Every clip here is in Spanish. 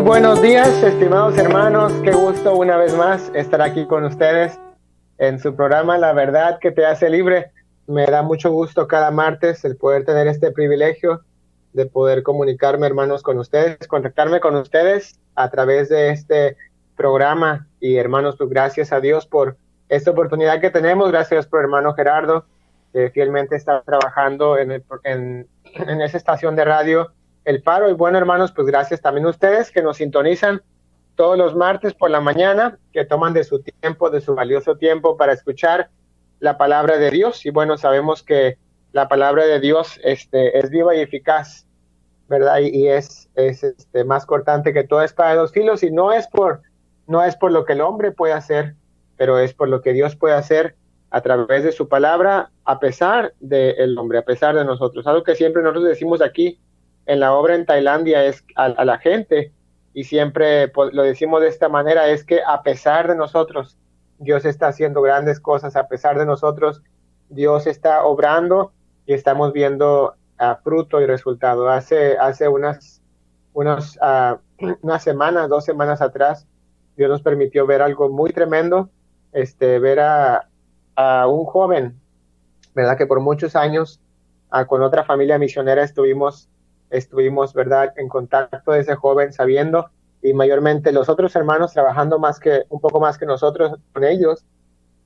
buenos días, estimados hermanos. Qué gusto una vez más estar aquí con ustedes en su programa La Verdad que te hace libre. Me da mucho gusto cada martes el poder tener este privilegio de poder comunicarme, hermanos, con ustedes, contactarme con ustedes a través de este programa. Y hermanos, pues gracias a Dios por esta oportunidad que tenemos. Gracias por hermano Gerardo, que fielmente está trabajando en esa estación de radio El Faro. Y bueno, hermanos, pues gracias también a ustedes que nos sintonizan todos los martes por la mañana, que toman de su tiempo, de su valioso tiempo para escuchar la palabra de Dios. Y bueno, sabemos que la palabra de Dios es viva y eficaz, ¿verdad? Y es más cortante que toda espada de dos filos, y no es por lo que el hombre puede hacer, pero es por lo que Dios puede hacer a través de su palabra, a pesar del hombre, a pesar de nosotros. Algo que siempre nosotros decimos aquí en la obra en Tailandia es a la gente, y siempre lo decimos de esta manera, es que a pesar de nosotros, Dios está haciendo grandes cosas. A pesar de nosotros, Dios está obrando y estamos viendo fruto y resultado. Hace unas semanas, 2 semanas atrás, Dios nos permitió ver algo muy tremendo, ver a un joven, ¿verdad? Que por muchos años con otra familia misionera estuvimos, ¿verdad?, en contacto de ese joven, sabiendo, y mayormente los otros hermanos trabajando un poco más que nosotros con ellos,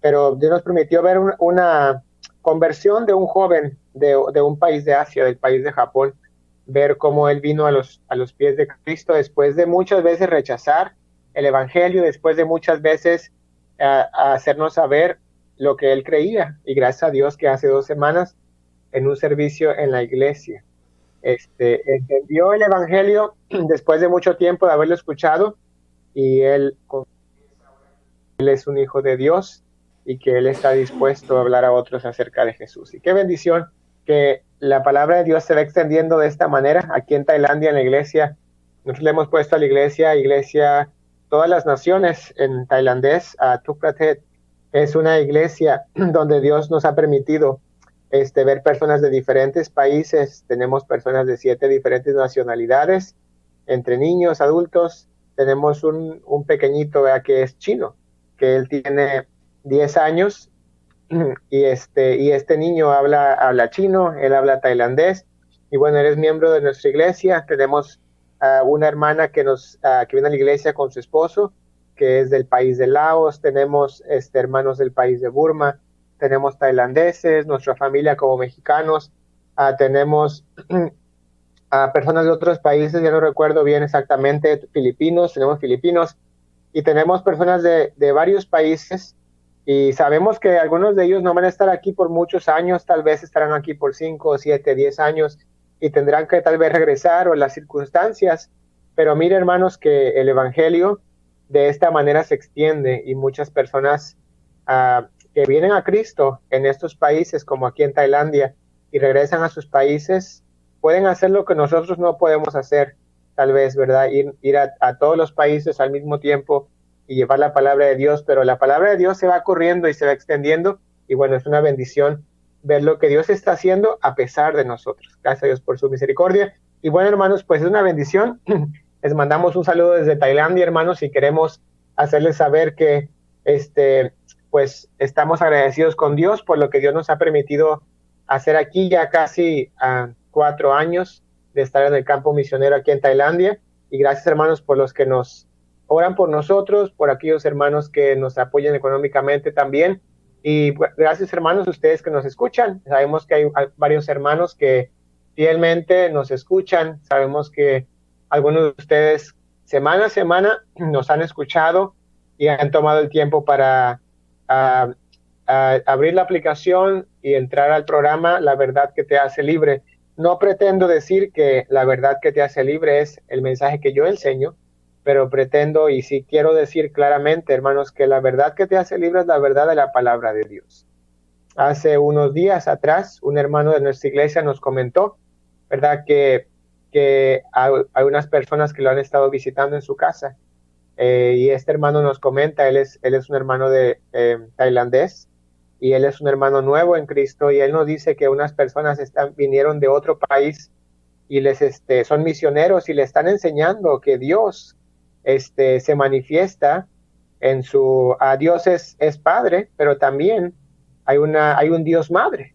pero Dios nos permitió ver una conversión de un joven de un país de Asia, del país de Japón, ver cómo él vino a los pies de Cristo después de muchas veces rechazar el evangelio, después de muchas veces a hacernos saber lo que él creía. Y gracias a Dios que hace 2 semanas, en un servicio en la iglesia, entendió el evangelio después de mucho tiempo de haberlo escuchado, y él es un hijo de Dios y que él está dispuesto a hablar a otros acerca de Jesús. Y qué bendición que la palabra de Dios se va extendiendo de esta manera aquí en Tailandia, en la iglesia. Nosotros le hemos puesto a la iglesia todas las naciones en tailandés. Tuk Pratet es una iglesia donde Dios nos ha permitido ver personas de diferentes países. Tenemos personas de 7 diferentes nacionalidades, entre niños, adultos. Tenemos un pequeñito, que es chino, que él tiene 10 años, y este niño habla chino, él habla tailandés, y bueno, él es miembro de nuestra iglesia. Tenemos una hermana que viene a la iglesia con su esposo, que es del país de Laos. Tenemos hermanos del país de Burma, tenemos tailandeses, nuestra familia como mexicanos, tenemos personas de otros países, ya no recuerdo bien exactamente, tenemos filipinos, y tenemos personas de varios países, y sabemos que algunos de ellos no van a estar aquí por muchos años. Tal vez estarán aquí por 5, 7, 10 años y tendrán que tal vez regresar, o las circunstancias. Pero mire, hermanos, que el evangelio de esta manera se extiende, y muchas personas que vienen a Cristo en estos países, como aquí en Tailandia, y regresan a sus países, pueden hacer lo que nosotros no podemos hacer, tal vez, ¿verdad? Ir a todos los países al mismo tiempo y llevar la palabra de Dios, pero la palabra de Dios se va corriendo y se va extendiendo, y bueno, es una bendición ver lo que Dios está haciendo a pesar de nosotros. Gracias a Dios por su misericordia. Y bueno, hermanos, pues es una bendición. Les mandamos un saludo desde Tailandia, hermanos, y queremos hacerles saber que pues estamos agradecidos con Dios por lo que Dios nos ha permitido hacer aquí, ya casi 4 años de estar en el campo misionero aquí en Tailandia. Y gracias, hermanos, por los que nos oran por nosotros, por aquellos hermanos que nos apoyan económicamente también. Y gracias, hermanos, a ustedes que nos escuchan. Sabemos que hay varios hermanos que fielmente nos escuchan. Sabemos que algunos de ustedes semana a semana nos han escuchado y han tomado el tiempo para abrir la aplicación y entrar al programa La Verdad que te hace libre. No pretendo decir que la verdad que te hace libre es el mensaje que yo enseño, pero pretendo, y sí quiero decir claramente, hermanos, que la verdad que te hace libre es la verdad de la palabra de Dios. Hace unos días atrás, un hermano de nuestra iglesia nos comentó, ¿verdad?, que hay unas personas que lo han estado visitando en su casa, y este hermano nos comenta, él es un hermano de tailandés, y él es un hermano nuevo en Cristo, y él nos dice que unas personas vinieron de otro país y son misioneros, y le están enseñando que Dios se manifiesta en su, Dios es Padre, pero también hay un Dios Madre.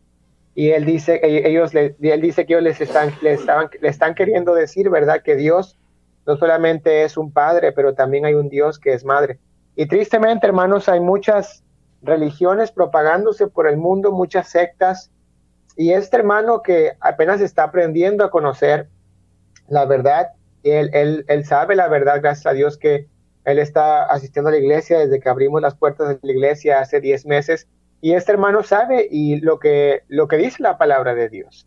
Y él dice, él dice que ellos le están queriendo decir, ¿verdad? Que Dios no solamente es un padre, pero también hay un Dios que es madre. Y tristemente, hermanos, hay muchas religiones propagándose por el mundo, muchas sectas. Y este hermano que apenas está aprendiendo a conocer la verdad, él sabe la verdad, gracias a Dios que él está asistiendo a la iglesia desde que abrimos las puertas de la iglesia hace 10 meses. Y este hermano sabe y lo que dice la palabra de Dios.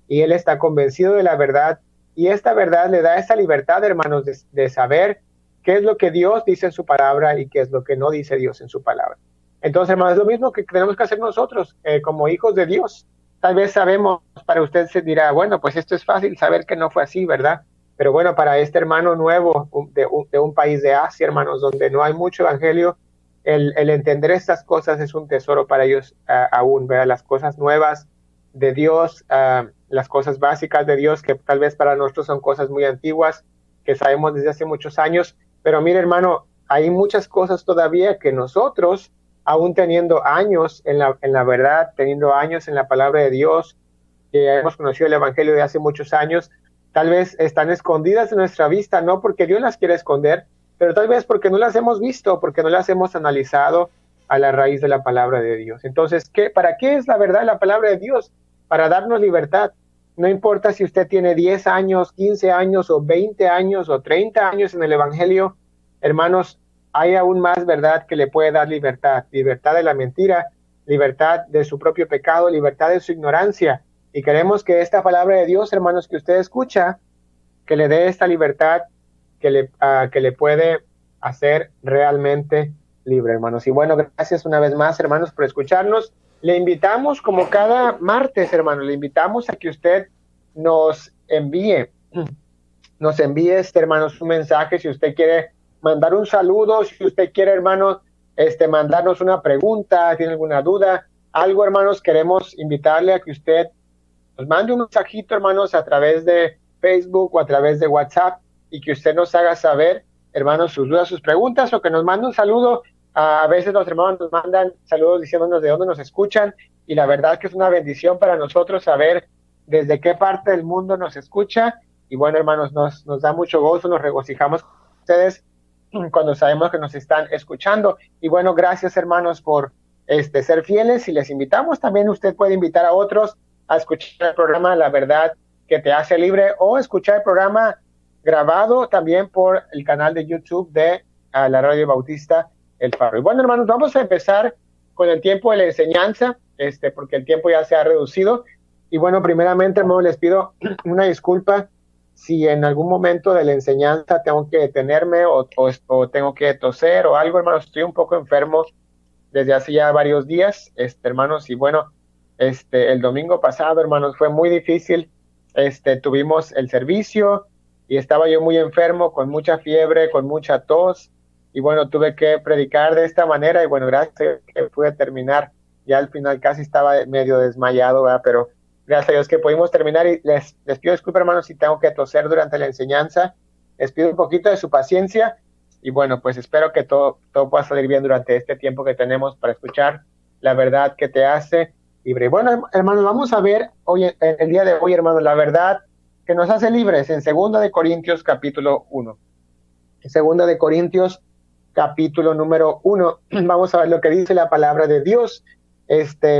Y él está convencido de la verdad. Y esta verdad le da esa libertad, hermanos, de saber qué es lo que Dios dice en su palabra y qué es lo que no dice Dios en su palabra. Entonces, hermanos, es lo mismo que tenemos que hacer nosotros como hijos de Dios. Tal vez sabemos, para usted se dirá, bueno, pues esto es fácil saber que no fue así, ¿verdad? Pero bueno, para este hermano nuevo de un país de Asia, hermanos, donde no hay mucho evangelio, el entender estas cosas es un tesoro para ellos aún, ¿verdad? Las cosas nuevas de Dios, las cosas básicas de Dios, que tal vez para nosotros son cosas muy antiguas, que sabemos desde hace muchos años. Pero mire, hermano, hay muchas cosas todavía que nosotros, aún teniendo años en la verdad, teniendo años en la palabra de Dios, que hemos conocido el Evangelio de hace muchos años, tal vez están escondidas de nuestra vista, no porque Dios las quiere esconder, pero tal vez porque no las hemos visto, porque no las hemos analizado a la raíz de la palabra de Dios. Entonces, ¿para qué es la verdad de la palabra de Dios? Para darnos libertad. No importa si usted tiene 10 años, 15 años o 20 años o 30 años en el Evangelio, hermanos, hay aún más verdad que le puede dar libertad. Libertad de la mentira, libertad de su propio pecado, libertad de su ignorancia. Y queremos que esta palabra de Dios, hermanos, que usted escucha, que le dé esta libertad que le puede hacer realmente libre, hermanos. Y bueno, gracias una vez más, hermanos, por escucharnos. Le invitamos, como cada martes, hermanos, le invitamos a que usted nos envíe, hermanos, un mensaje, si usted quiere mandar un saludo, si usted quiere, hermanos, mandarnos una pregunta, tiene alguna duda, algo, hermanos, queremos invitarle a que usted nos mande un mensajito, hermanos, a través de Facebook o a través de WhatsApp, y que usted nos haga saber, hermanos, sus dudas, sus preguntas, o que nos mande un saludo. A veces los hermanos nos mandan saludos diciéndonos de dónde nos escuchan, y la verdad que es una bendición para nosotros saber desde qué parte del mundo nos escucha. Y bueno, hermanos, nos da mucho gozo, nos regocijamos con ustedes cuando sabemos que nos están escuchando. Y bueno, gracias, hermanos, por ser fieles, y les invitamos también, usted puede invitar a otros a escuchar el programa La Verdad que te hace libre, o escuchar el programa grabado también por el canal de YouTube de la Radio Bautista El Faro. Y bueno, hermanos, vamos a empezar con el tiempo de la enseñanza, porque el tiempo ya se ha reducido. Y bueno, primeramente, hermanos, les pido una disculpa si en algún momento de la enseñanza tengo que detenerme o tengo que toser o algo, hermanos. Estoy un poco enfermo desde hace ya varios días, hermanos, y bueno, el domingo pasado, hermanos, fue muy difícil. Tuvimos el servicio y estaba yo muy enfermo, con mucha fiebre, con mucha tos, y bueno, tuve que predicar de esta manera. Y bueno, gracias que pude terminar. Ya al final casi estaba medio desmayado, ¿verdad? Pero gracias a Dios que pudimos terminar. Y les pido disculpas, hermanos, si tengo que toser durante la enseñanza. Les pido un poquito de su paciencia, y bueno, pues espero que todo pueda salir bien durante este tiempo que tenemos para escuchar la verdad que te hace libre. Bueno, hermanos, vamos a ver hoy, el día de hoy, hermanos, la verdad que nos hace libres en 2 de Corintios capítulo 1. En 2 de Corintios capítulo número 1, vamos a ver lo que dice la palabra de Dios.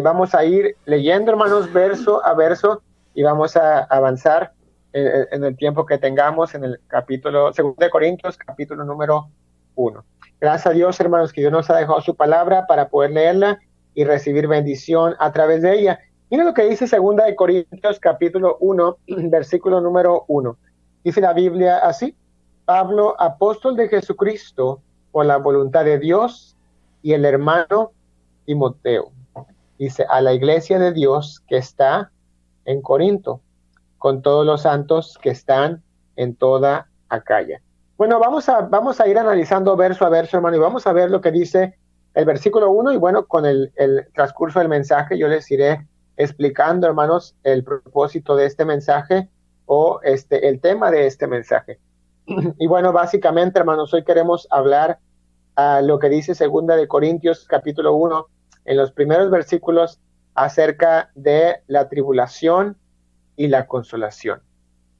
Vamos a ir leyendo, hermanos, verso a verso, y vamos a avanzar en el tiempo que tengamos en el capítulo 2 de Corintios capítulo número 1. Gracias a Dios, hermanos, que Dios nos ha dejado su palabra para poder leerla y recibir bendición a través de ella. Miren lo que dice 2 de Corintios capítulo 1, versículo número 1. Dice la Biblia así: Pablo, apóstol de Jesucristo, por la voluntad de Dios, y el hermano Timoteo. Dice: a la iglesia de Dios que está en Corinto, con todos los santos que están en toda Acaya. Bueno, vamos a ir analizando verso a verso, hermano, y vamos a ver lo que dice el versículo 1, y bueno, con el transcurso del mensaje yo les iré explicando, hermanos, el propósito de este mensaje, o el tema de este mensaje. Y bueno, básicamente, hermanos, hoy queremos hablar lo que dice Segunda de Corintios capítulo 1 en los primeros versículos acerca de la tribulación y la consolación.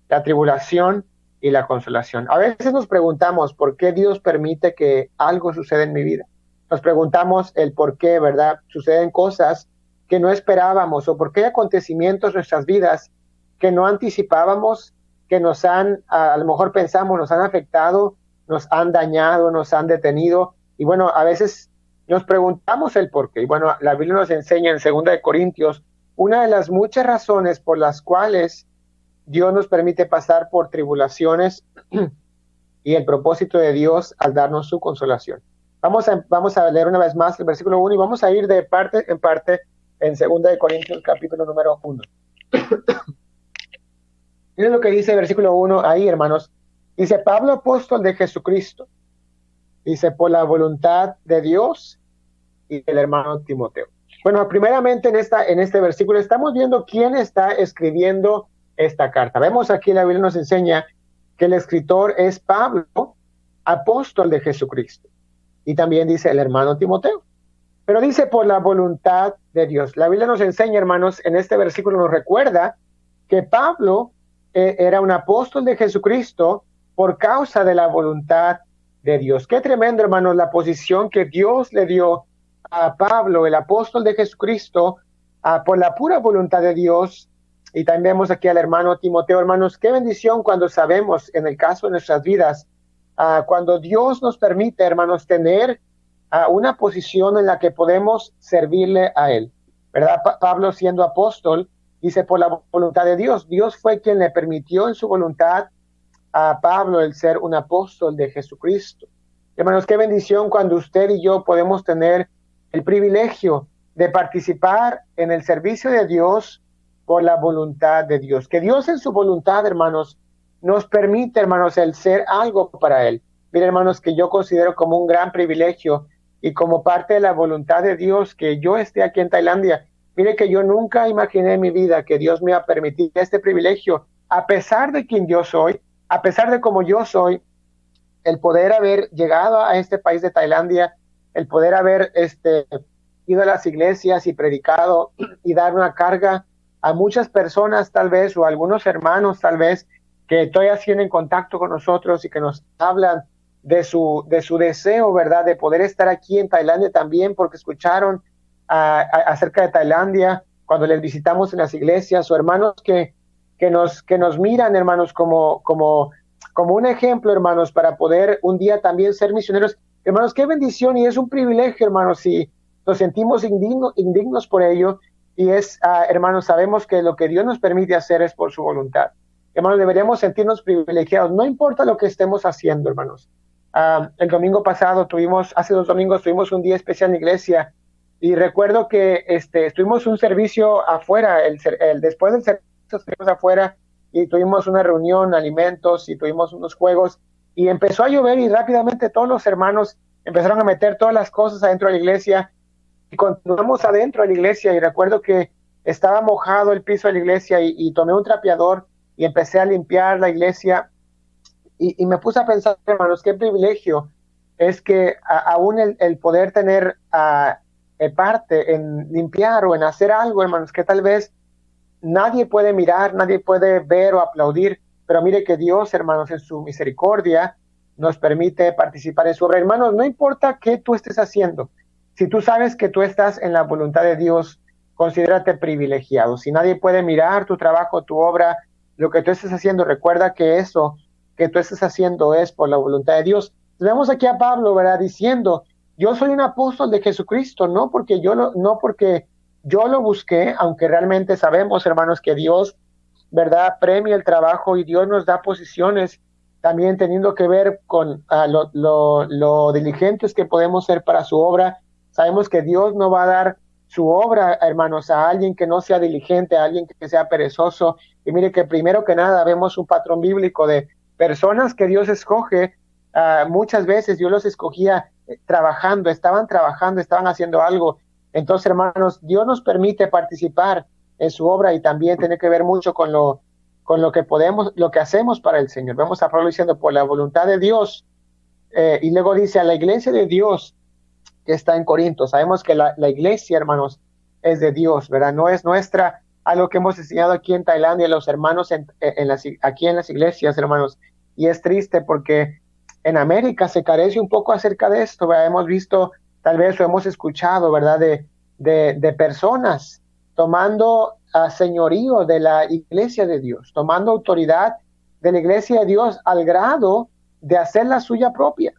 La tribulación y la consolación. A veces nos preguntamos por qué Dios permite que algo suceda en mi vida. Nos preguntamos el por qué, ¿verdad? Suceden cosas que no esperábamos o por qué hay acontecimientos en nuestras vidas que no anticipábamos, que nos han, a lo mejor pensamos, nos han afectado, nos han dañado, nos han detenido. Y bueno, a veces nos preguntamos el por qué. Y bueno, la Biblia nos enseña en 2 Corintios una de las muchas razones por las cuales Dios nos permite pasar por tribulaciones y el propósito de Dios al darnos su consolación. Vamos a leer una vez más el versículo 1 y vamos a ir de parte en parte en 2 Corintios capítulo número 1. Miren lo que dice el versículo 1 ahí, hermanos. Dice, Pablo, apóstol de Jesucristo, dice, por la voluntad de Dios y el hermano Timoteo. Bueno, primeramente en este versículo estamos viendo quién está escribiendo esta carta. Vemos aquí la Biblia nos enseña que el escritor es Pablo, apóstol de Jesucristo. Y también dice el hermano Timoteo. Pero dice por la voluntad de Dios. La Biblia nos enseña, hermanos, en este versículo nos recuerda que Pablo era un apóstol de Jesucristo por causa de la voluntad de Dios. Qué tremendo, hermanos, la posición que Dios le dio a Pablo, el apóstol de Jesucristo, por la pura voluntad de Dios. Y también vemos aquí al hermano Timoteo. Hermanos, qué bendición cuando sabemos, en el caso de nuestras vidas, cuando Dios nos permite, hermanos, tener una posición en la que podemos servirle a Él. ¿Verdad? Pablo, siendo apóstol, dice por la voluntad de Dios. Dios fue quien le permitió en su voluntad a Pablo el ser un apóstol de Jesucristo. Hermanos, qué bendición cuando usted y yo podemos tener el privilegio de participar en el servicio de Dios por la voluntad de Dios. Que Dios en su voluntad, hermanos, nos permite, hermanos, el ser algo para Él. Mire, hermanos, que yo considero como un gran privilegio y como parte de la voluntad de Dios que yo esté aquí en Tailandia. Mire que yo nunca imaginé en mi vida que Dios me ha permitido este privilegio, a pesar de quien yo soy, a pesar de cómo yo soy, el poder haber llegado a este país de Tailandia, el poder haber ido a las iglesias y predicado y dar una carga a muchas personas tal vez, o a algunos hermanos tal vez, que todavía tienen contacto con nosotros y que nos hablan de su deseo, ¿verdad?, de poder estar aquí en Tailandia también, porque escucharon acerca de Tailandia cuando les visitamos en las iglesias, o hermanos que nos miran, hermanos, como un ejemplo, hermanos, para poder un día también ser misioneros. Hermanos, qué bendición y es un privilegio, hermanos, si nos sentimos indignos por ello, y hermanos, sabemos que lo que Dios nos permite hacer es por su voluntad. Hermanos, deberíamos sentirnos privilegiados, no importa lo que estemos haciendo, hermanos. El domingo pasado hace 2 domingos tuvimos un día especial en la iglesia, y recuerdo que tuvimos un servicio afuera, después del servicio estuvimos afuera, y tuvimos una reunión, alimentos, y tuvimos unos juegos, y empezó a llover, y rápidamente todos los hermanos empezaron a meter todas las cosas adentro de la iglesia, y continuamos adentro de la iglesia, y recuerdo que estaba mojado el piso de la iglesia, y tomé un trapeador, y empecé a limpiar la iglesia, y me puse a pensar, hermanos, qué privilegio es que aún el poder tener parte en limpiar o en hacer algo, hermanos, que tal vez nadie puede mirar, nadie puede ver o aplaudir, pero mire que Dios, hermanos, en su misericordia nos permite participar en su obra. Hermanos, no importa qué tú estés haciendo, si tú sabes que tú estás en la voluntad de Dios, considérate privilegiado. Si nadie puede mirar tu trabajo, tu obra, lo que tú estés haciendo, recuerda que eso que tú estés haciendo es por la voluntad de Dios. Vemos aquí a Pablo, ¿verdad?, diciendo, yo soy un apóstol de Jesucristo, no porque yo lo busqué, aunque realmente sabemos, hermanos, que Dios, ¿verdad?, premia el trabajo y Dios nos da posiciones también teniendo que ver con lo diligentes que podemos ser para su obra. Sabemos que Dios no va a dar su obra, hermanos, a alguien que no sea diligente, a alguien que sea perezoso. Y mire que primero que nada vemos un patrón bíblico de personas que Dios escoge. Muchas veces Dios los escogía trabajando, estaban haciendo algo. Entonces, hermanos, Dios nos permite participar en su obra y también tiene que ver mucho con con lo que podemos, lo que hacemos para el Señor. Vemos a Pablo diciendo, por la voluntad de Dios, y luego dice, a la iglesia de Dios que está en Corinto. Sabemos que la iglesia, hermanos, es de Dios, ¿verdad? No es nuestra, algo que hemos enseñado aquí en Tailandia, los hermanos aquí en las iglesias, hermanos. Y es triste porque en América se carece un poco acerca de esto, ¿verdad? Hemos visto, tal vez, o hemos escuchado, ¿verdad? De personas tomando señorío de la iglesia de Dios, tomando autoridad de la iglesia de Dios al grado de hacer la suya propia.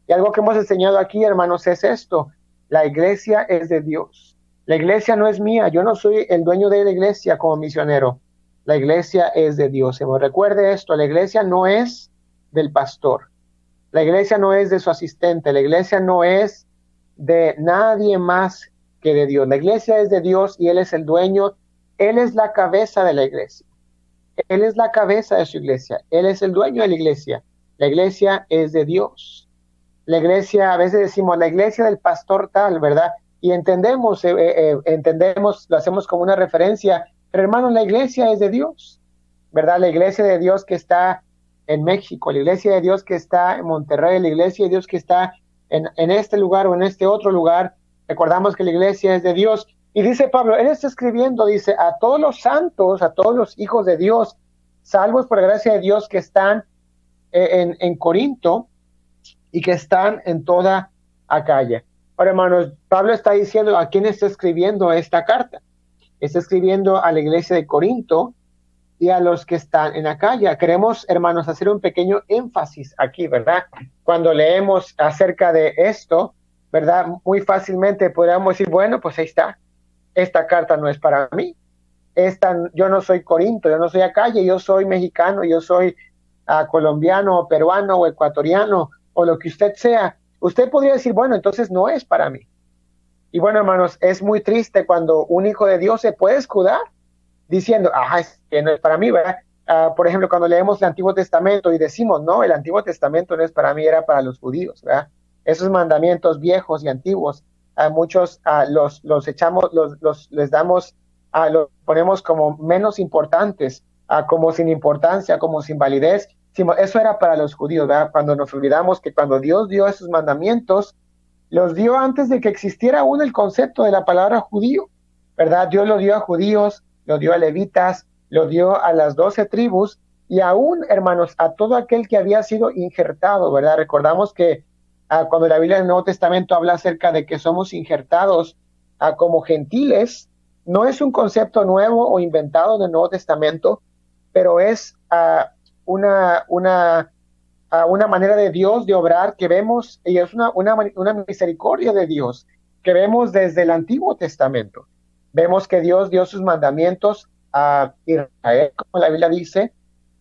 Y algo que hemos enseñado aquí, hermanos, es esto: la iglesia es de Dios. La iglesia no es mía, yo no soy el dueño de la iglesia como misionero. La iglesia es de Dios. Recuerde esto: la iglesia no es del pastor, la iglesia no es de su asistente, la iglesia no es de nadie más que de Dios. La iglesia es de Dios y Él es el dueño, Él es la cabeza de la iglesia. Él es la cabeza de su iglesia, Él es el dueño de la iglesia. La iglesia es de Dios. La iglesia, a veces decimos, la iglesia del pastor tal, ¿verdad? Y entendemos, lo hacemos como una referencia, pero hermanos, la iglesia es de Dios, ¿verdad? La iglesia de Dios que está en México, la iglesia de Dios que está en Monterrey, la iglesia de Dios que está en este lugar o en este otro lugar. Recordamos que la iglesia es de Dios. Y dice Pablo, él está escribiendo, dice, a todos los santos, a todos los hijos de Dios, salvos por la gracia de Dios, que están en Corinto y que están en toda Acaya. Ahora, hermanos, Pablo está diciendo a quién está escribiendo esta carta. Está escribiendo a la iglesia de Corinto y a los que están en Acaya. Queremos, hermanos, hacer un pequeño énfasis aquí, ¿verdad? Cuando leemos acerca de esto, ¿verdad? Muy fácilmente podríamos decir, bueno, pues ahí está. Esta carta no es para mí. Yo no soy Corinto, yo no soy Acaya, yo soy mexicano, yo soy colombiano, o peruano, o ecuatoriano, o lo que usted sea. Usted podría decir, bueno, entonces no es para mí. Y bueno, hermanos, es muy triste cuando un hijo de Dios se puede escudar diciendo, es que no es para mí, ¿verdad? Por ejemplo, cuando leemos el Antiguo Testamento y decimos, no, el Antiguo Testamento no es para mí, era para los judíos, ¿verdad? Esos mandamientos viejos y antiguos, a muchos los echamos, les damos, los ponemos como menos importantes, como sin importancia, como sin validez. Eso era para los judíos, ¿verdad? Cuando nos olvidamos que cuando Dios dio esos mandamientos, los dio antes de que existiera aún el concepto de la palabra judío, ¿verdad? Dios lo dio a judíos, lo dio a levitas, lo dio a las 12 tribus y aún, hermanos, a todo aquel que había sido injertado, ¿verdad? Recordamos que cuando la Biblia del Nuevo Testamento habla acerca de que somos injertados como gentiles, no es un concepto nuevo o inventado en el Nuevo Testamento, pero es una manera de Dios de obrar que vemos, y es una misericordia de Dios que vemos desde el Antiguo Testamento. Vemos que Dios dio sus mandamientos a Israel, como la Biblia dice,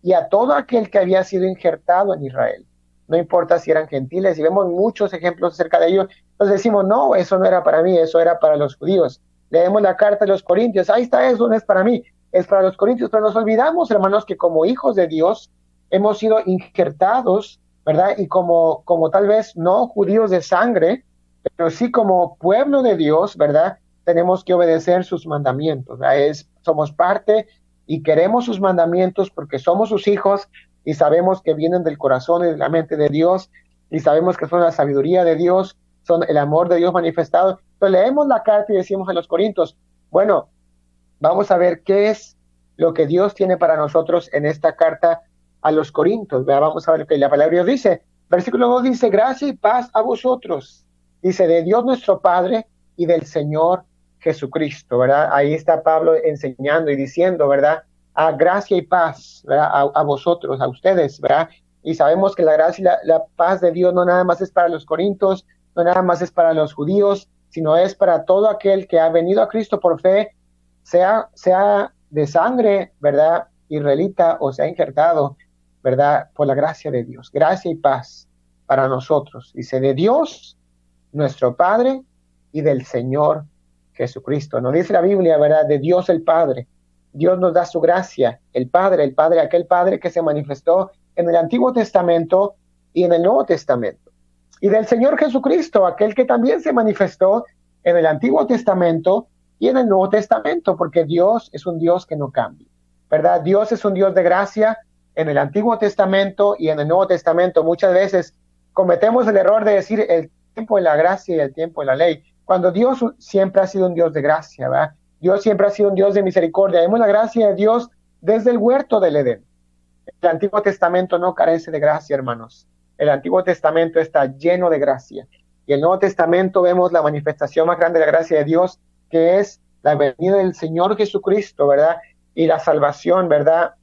y a todo aquel que había sido injertado en Israel. No importa si eran gentiles, y vemos muchos ejemplos acerca de ellos. Entonces decimos, no, eso no era para mí, eso era para los judíos. Leemos la carta de los Corintios, ahí está, eso no es para mí, es para los Corintios. Pero nos olvidamos, hermanos, que como hijos de Dios hemos sido injertados, ¿verdad? Y como tal vez no judíos de sangre, pero sí como pueblo de Dios, ¿verdad? Tenemos que obedecer sus mandamientos, ¿verdad? Somos parte y queremos sus mandamientos porque somos sus hijos y sabemos que vienen del corazón y de la mente de Dios y sabemos que son la sabiduría de Dios, son el amor de Dios manifestado. Entonces leemos la carta y decimos a los Corintios, bueno, vamos a ver qué es lo que Dios tiene para nosotros en esta carta a los Corintios, ¿verdad? Vamos a ver lo que la palabra de Dios dice. Versículo 2 dice, gracia y paz a vosotros. Dice, de Dios nuestro Padre y del Señor Jesucristo, ¿verdad? Ahí está Pablo enseñando y diciendo, ¿verdad? Gracia y paz, ¿verdad? A vosotros, a ustedes, ¿verdad? Y sabemos que la gracia y la paz de Dios no nada más es para los corintios, no nada más es para los judíos, sino es para todo aquel que ha venido a Cristo por fe, sea de sangre, ¿verdad? Israelita o sea injertado, ¿verdad? Por la gracia de Dios. Gracia y paz para nosotros. Dice, de Dios, nuestro Padre, y del Señor Jesucristo. Nos dice la Biblia, ¿verdad? De Dios el Padre. Dios nos da su gracia. El Padre, aquel Padre que se manifestó en el Antiguo Testamento y en el Nuevo Testamento. Y del Señor Jesucristo, aquel que también se manifestó en el Antiguo Testamento y en el Nuevo Testamento, porque Dios es un Dios que no cambia. ¿verdad? Dios es un Dios de gracia en el Antiguo Testamento y en el Nuevo Testamento. Muchas veces cometemos el error de decir el tiempo de la gracia y el tiempo de la ley, cuando Dios siempre ha sido un Dios de gracia, ¿verdad? Dios siempre ha sido un Dios de misericordia. Vemos la gracia de Dios desde el huerto del Edén. El Antiguo Testamento no carece de gracia, hermanos. El Antiguo Testamento está lleno de gracia. Y el Nuevo Testamento vemos la manifestación más grande de la gracia de Dios, que es la venida del Señor Jesucristo, ¿verdad? Y la salvación, ¿verdad?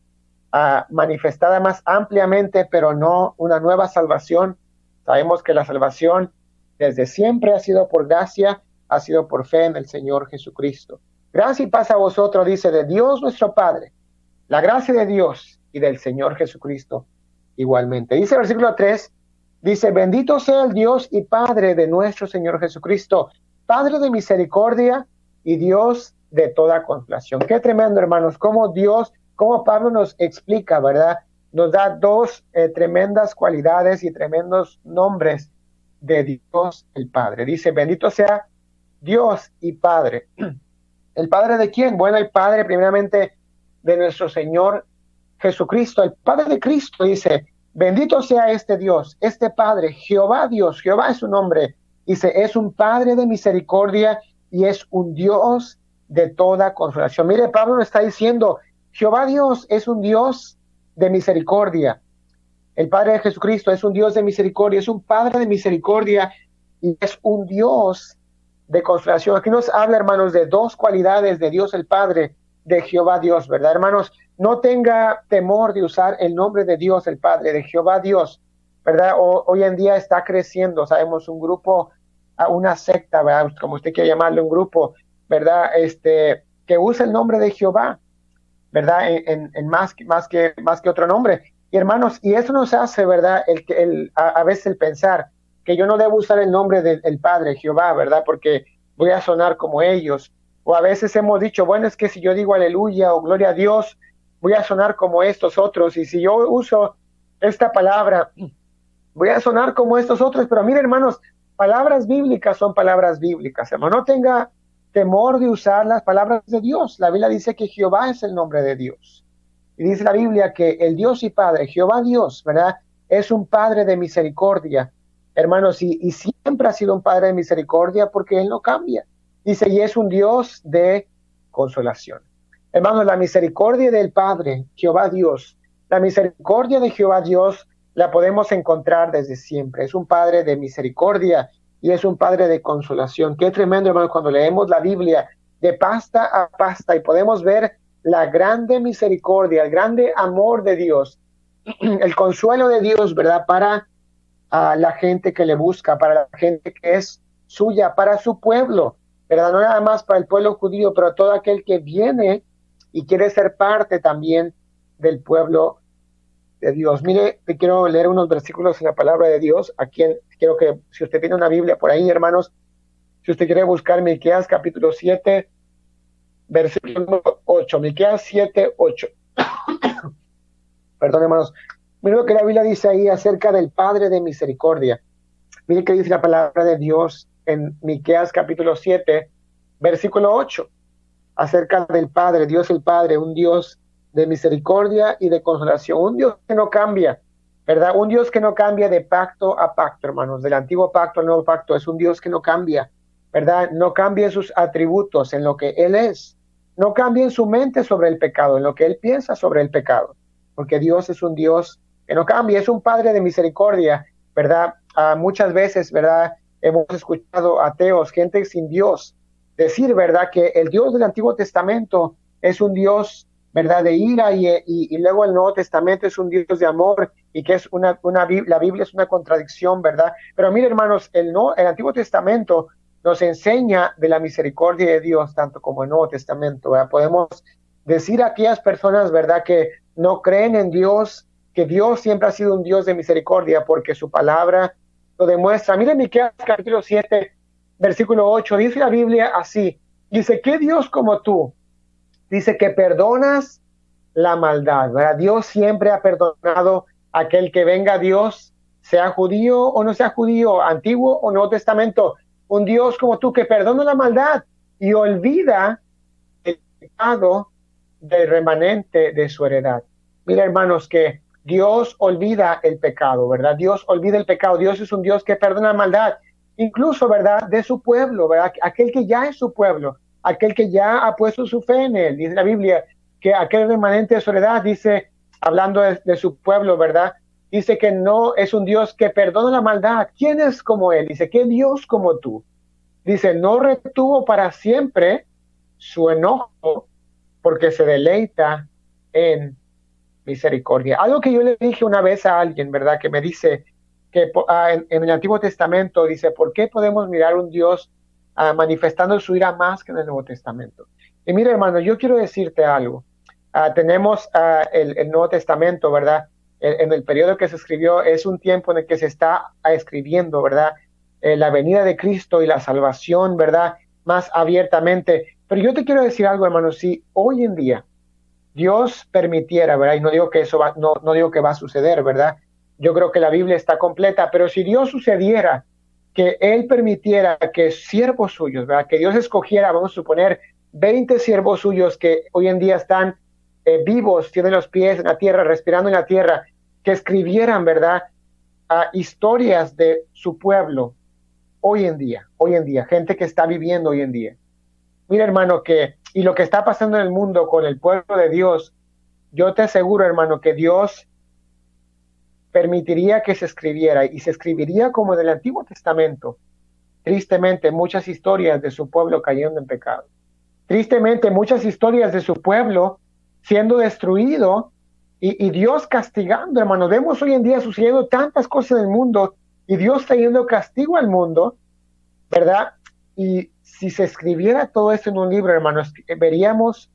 Manifestada más ampliamente, pero no una nueva salvación. Sabemos que la salvación desde siempre ha sido por gracia, ha sido por fe en el Señor Jesucristo. Gracia y paz a vosotros, dice, de Dios nuestro Padre, la gracia de Dios y del Señor Jesucristo igualmente. Dice el versículo 3, dice, bendito sea el Dios y Padre de nuestro Señor Jesucristo, Padre de misericordia y Dios de toda consolación. Qué tremendo, hermanos, cómo Pablo nos explica, ¿verdad? Nos da dos tremendas cualidades y tremendos nombres de Dios el Padre. Dice, bendito sea Dios y Padre. ¿El Padre de quién? Bueno, el Padre primeramente de nuestro Señor Jesucristo, el Padre de Cristo. Dice, bendito sea este Dios, este Padre, Jehová Dios, Jehová es su nombre. Dice, es un Padre de misericordia y es un Dios de toda consolación. Mire, Pablo está diciendo, Jehová Dios es un Dios de misericordia. El Padre de Jesucristo es un Dios de misericordia, es un Padre de misericordia y es un Dios de consolación. Aquí nos habla, hermanos, de dos cualidades de Dios el Padre, de Jehová Dios, ¿verdad, hermanos? No tenga temor de usar el nombre de Dios el Padre, de Jehová Dios, ¿verdad? Hoy en día está creciendo, sabemos, un grupo, una secta, ¿verdad? Como usted quiere llamarle, un grupo, ¿verdad? Que usa el nombre de Jehová, ¿verdad? En más que otro nombre. Y hermanos, y eso nos hace, ¿verdad? A veces el pensar que yo no debo usar el nombre del Padre, Jehová, ¿verdad? Porque voy a sonar como ellos. O a veces hemos dicho, bueno, es que si yo digo aleluya o gloria a Dios, voy a sonar como estos otros. Y si yo uso esta palabra, voy a sonar como estos otros. Pero mire, hermanos, palabras bíblicas son palabras bíblicas, hermano. No tenga temor de usar las palabras de Dios. La Biblia dice que Jehová es el nombre de Dios. Y dice la Biblia que el Dios y Padre, Jehová Dios, ¿verdad? Es un Padre de misericordia, hermanos, y siempre ha sido un Padre de misericordia porque Él no cambia. Dice, y es un Dios de consolación. Hermanos, la misericordia del Padre, Jehová Dios, la misericordia de Jehová Dios la podemos encontrar desde siempre. Es un Padre de misericordia y es un Padre de consolación. Qué tremendo, hermanos, cuando leemos la Biblia de pasta a pasta y podemos ver la grande misericordia, el grande amor de Dios, el consuelo de Dios, ¿verdad? Para la gente que le busca, para la gente que es suya, para su pueblo, ¿verdad? No nada más para el pueblo judío, pero todo aquel que viene y quiere ser parte también del pueblo de Dios. Mire, te quiero leer unos versículos en la palabra de Dios. Aquí quiero que, si usted tiene una Biblia por ahí, hermanos, si usted quiere buscar Miqueas capítulo 7, versículo 8, Miqueas 7, 8. Perdón, hermanos. Mire lo que la Biblia dice ahí acerca del Padre de misericordia. Mire que dice la palabra de Dios en Miqueas capítulo 7, versículo 8, acerca del Padre, Dios el Padre, un Dios de misericordia y de consolación, un Dios que no cambia, ¿verdad? Un Dios que no cambia de pacto a pacto, hermanos, del antiguo pacto al nuevo pacto, es un Dios que no cambia, ¿verdad? No cambia en sus atributos, en lo que Él es, no cambia en su mente sobre el pecado, en lo que Él piensa sobre el pecado, porque Dios es un Dios que no cambia, es un Padre de misericordia, ¿verdad? Muchas veces, ¿verdad? Hemos escuchado ateos, gente sin Dios, decir, ¿verdad? Que el Dios del Antiguo Testamento es un Dios, ¿verdad? De ira y luego el Nuevo Testamento es un Dios de amor y que es la Biblia es una contradicción, ¿verdad? Pero mire, hermanos, el Antiguo Testamento nos enseña de la misericordia de Dios, tanto como el Nuevo Testamento, ¿verdad? Podemos decir a aquellas personas, ¿verdad? Que no creen en Dios, que Dios siempre ha sido un Dios de misericordia porque su palabra lo demuestra. Miren Miqueas capítulo 7, versículo 8, dice la Biblia así, dice, ¿qué Dios como tú? Dice que perdonas la maldad, ¿verdad? Dios siempre ha perdonado a aquel que venga a Dios, sea judío o no sea judío, antiguo o nuevo testamento, un Dios como tú que perdona la maldad y olvida el pecado del remanente de su heredad. Mira, hermanos, que Dios olvida el pecado, ¿verdad? Dios olvida el pecado. Dios es un Dios que perdona maldad, incluso, ¿verdad? De su pueblo, ¿verdad? Aquel que ya es su pueblo, aquel que ya ha puesto su fe en él. Dice la Biblia que aquel remanente de su heredad, dice, hablando de su pueblo, ¿verdad? Dice que no es un Dios que perdona la maldad. ¿Quién es como él? Dice, ¿qué Dios como tú? Dice, no retuvo para siempre su enojo porque se deleita en misericordia. Algo que yo le dije una vez a alguien, ¿verdad? Que me dice que en el Antiguo Testamento dice, ¿por qué podemos mirar un Dios manifestando su ira más que en el Nuevo Testamento? Y mira, hermano, yo quiero decirte algo. Tenemos el Nuevo Testamento, ¿verdad? En el periodo que se escribió es un tiempo en el que se está escribiendo, ¿verdad? La venida de Cristo y la salvación, ¿verdad? Más abiertamente. Pero yo te quiero decir algo, hermano, si hoy en día Dios permitiera, ¿verdad? Y no digo que eso va, no digo que va a suceder, ¿verdad? Yo creo que la Biblia está completa, pero si Dios sucediera que Él permitiera que siervos suyos, ¿verdad? Que Dios escogiera, vamos a suponer, 20 siervos suyos que hoy en día están vivos, tienen los pies en la tierra, respirando en la tierra, que escribieran, ¿verdad? Historias de su pueblo hoy en día, gente que está viviendo hoy en día. Mira, hermano, y lo que está pasando en el mundo con el pueblo de Dios, yo te aseguro, hermano, que Dios permitiría que se escribiera y se escribiría como en el Antiguo Testamento. Tristemente, muchas historias de su pueblo cayendo en pecado. Tristemente, muchas historias de su pueblo siendo destruido y Dios castigando, hermano. Vemos hoy en día sucediendo tantas cosas en el mundo y Dios trayendo castigo al mundo, ¿verdad? Y si se escribiera todo esto en un libro, hermanos, veríamos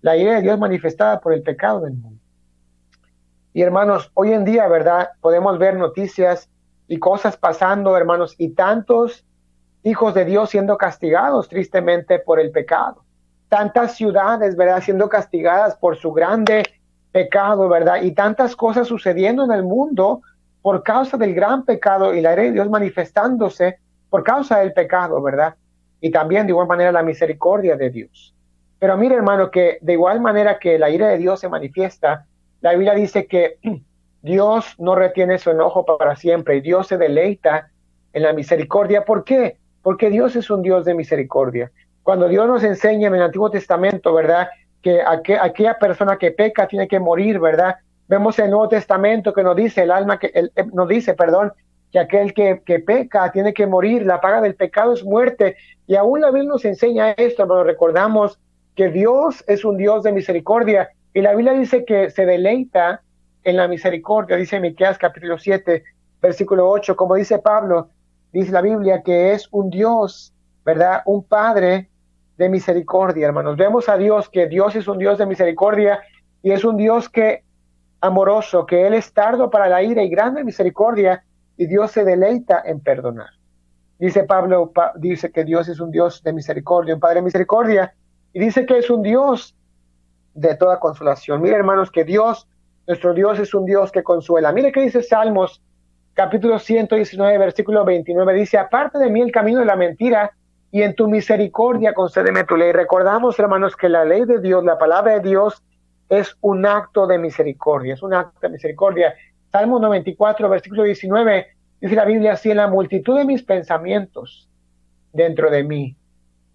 la ira de Dios manifestada por el pecado del mundo. Y hermanos, hoy en día, ¿verdad? Podemos ver noticias y cosas pasando, hermanos, y tantos hijos de Dios siendo castigados tristemente por el pecado. Tantas ciudades, ¿verdad? Siendo castigadas por su grande pecado, ¿verdad? Y tantas cosas sucediendo en el mundo por causa del gran pecado y la ira de Dios manifestándose por causa del pecado, ¿verdad? Y también de igual manera la misericordia de Dios. Pero mire, hermano, que de igual manera que la ira de Dios se manifiesta, la Biblia dice que Dios no retiene su enojo para siempre y Dios se deleita en la misericordia. ¿Por qué? Porque Dios es un Dios de misericordia. Cuando Dios nos enseña en el Antiguo Testamento, ¿verdad? Que aquella persona que peca tiene que morir, ¿verdad? Vemos en el Nuevo Testamento que nos dice nos dice, perdón, que aquel que peca tiene que morir, la paga del pecado es muerte. Y aún la Biblia nos enseña esto, pero recordamos que Dios es un Dios de misericordia. Y la Biblia dice que se deleita en la misericordia, dice Miqueas capítulo 7, versículo 8, como dice Pablo, dice la Biblia que es un Dios, ¿verdad? Un Padre de misericordia, hermanos. Vemos a Dios, que Dios es un Dios de misericordia y es un Dios que amoroso, que Él es tardo para la ira y grande misericordia y Dios se deleita en perdonar. Dice Pablo, dice que Dios es un Dios de misericordia, un Padre de misericordia y dice que es un Dios de toda consolación. Mire, hermanos, que Dios, nuestro Dios es un Dios que consuela. Mire qué dice Salmos capítulo 119, versículo 29, dice, aparte de mí el camino de la mentira y en tu misericordia concédeme tu ley. Recordamos, hermanos, que la ley de Dios, la palabra de Dios es un acto de misericordia, es un acto de misericordia. Salmo 94, versículo 19, dice la Biblia así, en la multitud de mis pensamientos dentro de mí,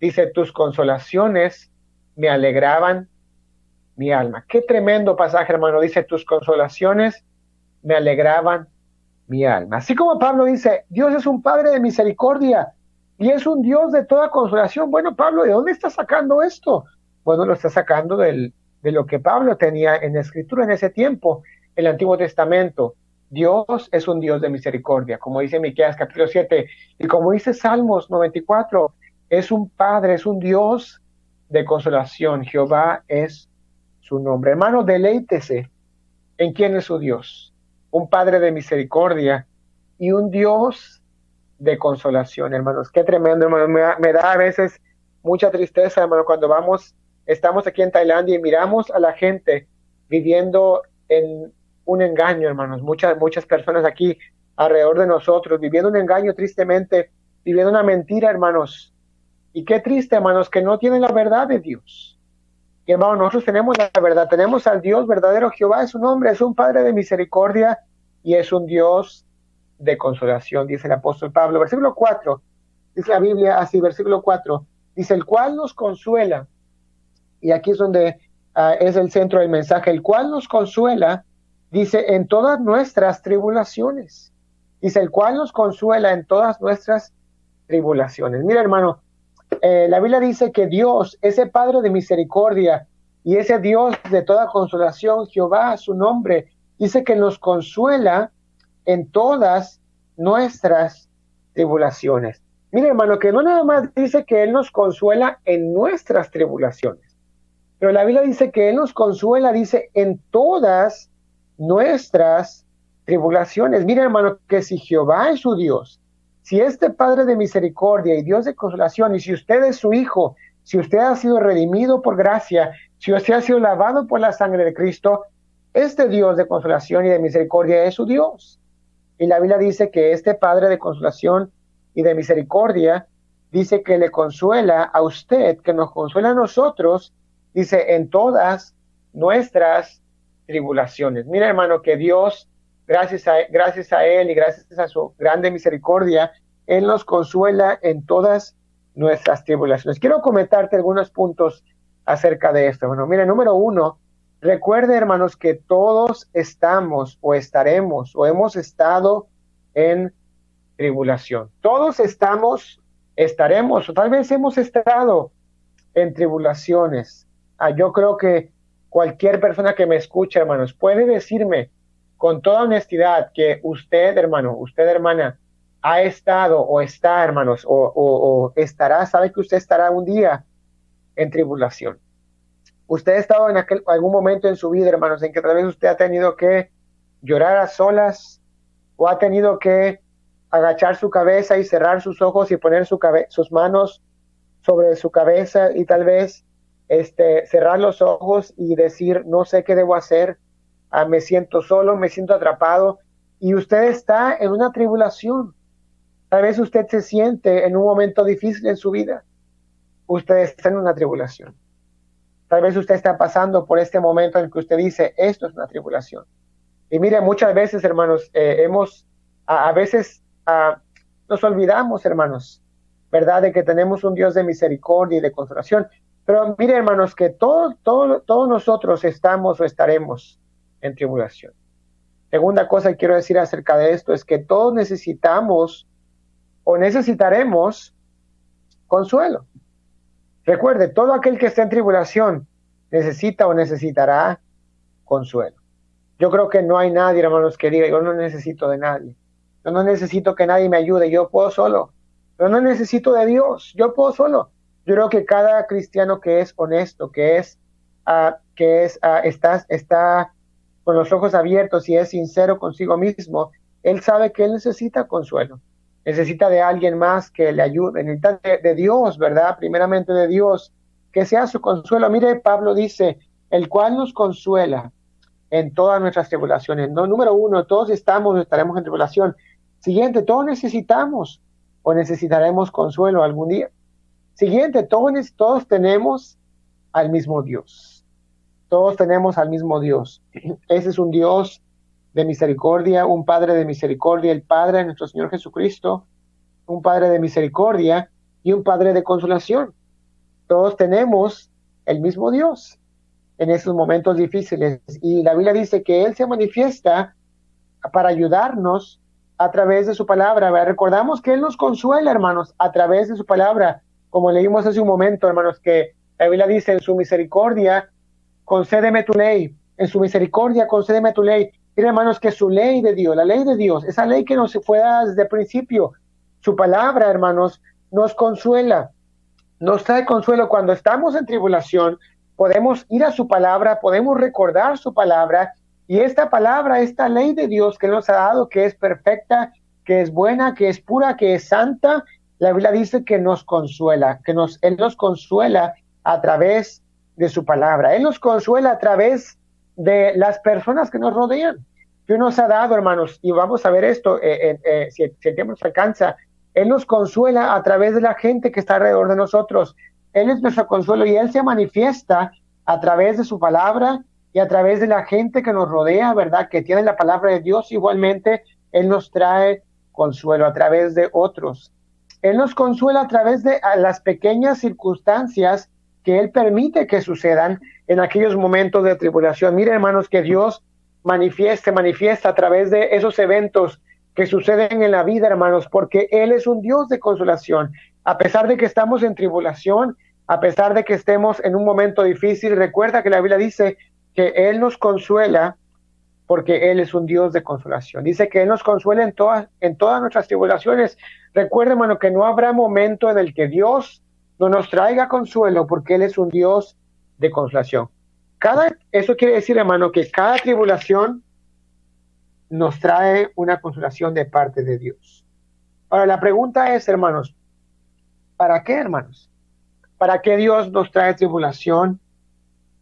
dice, tus consolaciones me alegraban mi alma. Qué tremendo pasaje, hermano. Dice, tus consolaciones me alegraban mi alma. Así como Pablo dice, Dios es un Padre de misericordia y es un Dios de toda consolación. Bueno, Pablo, ¿de dónde está sacando esto? Bueno, lo está sacando de lo que Pablo tenía en la Escritura en ese tiempo, el Antiguo Testamento. Dios es un Dios de misericordia, como dice Miqueas capítulo 7, y como dice Salmos 94, es un Padre, es un Dios de consolación. Jehová es su nombre. Hermano, deleítese en quién es su Dios. Un Padre de misericordia y un Dios de consolación, hermanos. Qué tremendo, hermano. Me da a veces mucha tristeza, hermano, cuando estamos aquí en Tailandia y miramos a la gente viviendo en un engaño, hermanos. Muchas personas aquí alrededor de nosotros viviendo un engaño tristemente, viviendo una mentira, hermanos. Y qué triste, hermanos, que no tienen la verdad de Dios. Y hermano, nosotros tenemos la verdad, tenemos al Dios verdadero. Jehová es su nombre, es un Padre de misericordia y es un Dios de consolación, dice el apóstol Pablo. Versículo 4, dice la Biblia así, versículo 4, dice, el cual nos consuela, y aquí es donde es el centro del mensaje, el cual nos consuela, dice, en todas nuestras tribulaciones. Dice, el cual nos consuela en todas nuestras tribulaciones. Mira, hermano, la Biblia dice que Dios, ese Padre de misericordia y ese Dios de toda consolación, Jehová, su nombre, dice que nos consuela en todas nuestras tribulaciones. Mira, hermano, que no nada más dice que Él nos consuela en nuestras tribulaciones, pero la Biblia dice que Él nos consuela, dice, en todas nuestras tribulaciones. Mira, hermano, que si Jehová es su Dios, si este Padre de misericordia y Dios de consolación, y si usted es su hijo, si usted ha sido redimido por gracia, si usted ha sido lavado por la sangre de Cristo, este Dios de consolación y de misericordia es su Dios. Y la Biblia dice que este Padre de consolación y de misericordia dice que le consuela a usted, que nos consuela a nosotros, dice, en todas nuestras tribulaciones. Mira, hermano, que Dios, gracias a Él y gracias a su grande misericordia, Él nos consuela en todas nuestras tribulaciones. Quiero comentarte algunos puntos acerca de esto. Bueno, mira, número 1, recuerde, hermanos, que todos estamos o estaremos o hemos estado en tribulación. Todos estaremos o tal vez hemos estado en tribulaciones. Yo creo que cualquier persona que me escuche, hermanos, puede decirme con toda honestidad que usted, hermano, usted, hermana, ha estado o está, hermanos, o estará, sabe que usted estará un día en tribulación. Usted ha estado en algún momento en su vida, hermanos, en que tal vez usted ha tenido que llorar a solas o ha tenido que agachar su cabeza y cerrar sus ojos y poner sus manos sobre su cabeza y tal vez cerrar los ojos y decir, no sé qué debo hacer, me siento solo, me siento atrapado, y usted está en una tribulación. Tal vez usted se siente en un momento difícil en su vida. Usted está en una tribulación. Tal vez usted está pasando por este momento en el que usted dice, esto es una tribulación. Y mire, muchas veces, hermanos, a veces nos olvidamos, hermanos, ¿verdad?, de que tenemos un Dios de misericordia y de consolación. Pero mire, hermanos, que todos nosotros estamos o estaremos en tribulación. Segunda cosa que quiero decir acerca de esto es que todos necesitamos o necesitaremos consuelo. Recuerde, todo aquel que está en tribulación necesita o necesitará consuelo. Yo creo que no hay nadie, hermanos, que diga, yo no necesito de nadie. Yo no necesito que nadie me ayude, yo puedo solo. Yo no necesito de Dios, yo puedo solo. Yo creo que cada cristiano que es honesto, está con los ojos abiertos y es sincero consigo mismo, él sabe que él necesita consuelo. Necesita de alguien más que le ayude. Necesita de Dios, ¿verdad? Primeramente de Dios, que sea su consuelo. Mire, Pablo dice, el cual nos consuela en todas nuestras tribulaciones. No, número 1, todos estamos o estaremos en tribulación. Siguiente, todos necesitamos o necesitaremos consuelo algún día. Siguiente, todos tenemos al mismo Dios. Todos tenemos al mismo Dios. Ese es un Dios de misericordia, un Padre de misericordia, el Padre de nuestro Señor Jesucristo, un Padre de misericordia y un Padre de consolación. Todos tenemos el mismo Dios en esos momentos difíciles. Y la Biblia dice que Él se manifiesta para ayudarnos a través de su palabra. Recordamos que Él nos consuela, hermanos, a través de su palabra. Como leímos hace un momento, hermanos, que la Biblia dice, en su misericordia, concédeme tu ley. En su misericordia, concédeme tu ley. Miren, hermanos, que su ley de Dios, la ley de Dios, esa ley que nos fue dada desde el principio, su palabra, hermanos, nos consuela. Nos trae consuelo cuando estamos en tribulación. Podemos ir a su palabra, podemos recordar su palabra, y esta palabra, esta ley de Dios que nos ha dado, que es perfecta, que es buena, que es pura, que es santa, la Biblia dice que nos consuela, Él nos consuela a través de su palabra. Él nos consuela a través de las personas que nos rodean. Dios nos ha dado, hermanos, y vamos a ver esto, si el tiempo nos alcanza, Él nos consuela a través de la gente que está alrededor de nosotros. Él es nuestro consuelo y Él se manifiesta a través de su palabra y a través de la gente que nos rodea, ¿verdad? Que tiene la palabra de Dios, igualmente Él nos trae consuelo a través de otros. Él nos consuela a través de las pequeñas circunstancias que Él permite que sucedan en aquellos momentos de tribulación. Mire, hermanos, que Dios manifiesta a través de esos eventos que suceden en la vida, hermanos, porque Él es un Dios de consolación. A pesar de que estamos en tribulación, a pesar de que estemos en un momento difícil, recuerda que la Biblia dice que Él nos consuela porque Él es un Dios de consolación. Dice que Él nos consuela en todas nuestras tribulaciones. Recuerda, hermano, que no habrá momento en el que Dios no nos traiga consuelo, porque Él es un Dios de consolación. Eso quiere decir, hermano, que cada tribulación nos trae una consolación de parte de Dios. Ahora, la pregunta es, hermanos, ¿para qué, hermanos? ¿Para qué Dios nos trae tribulación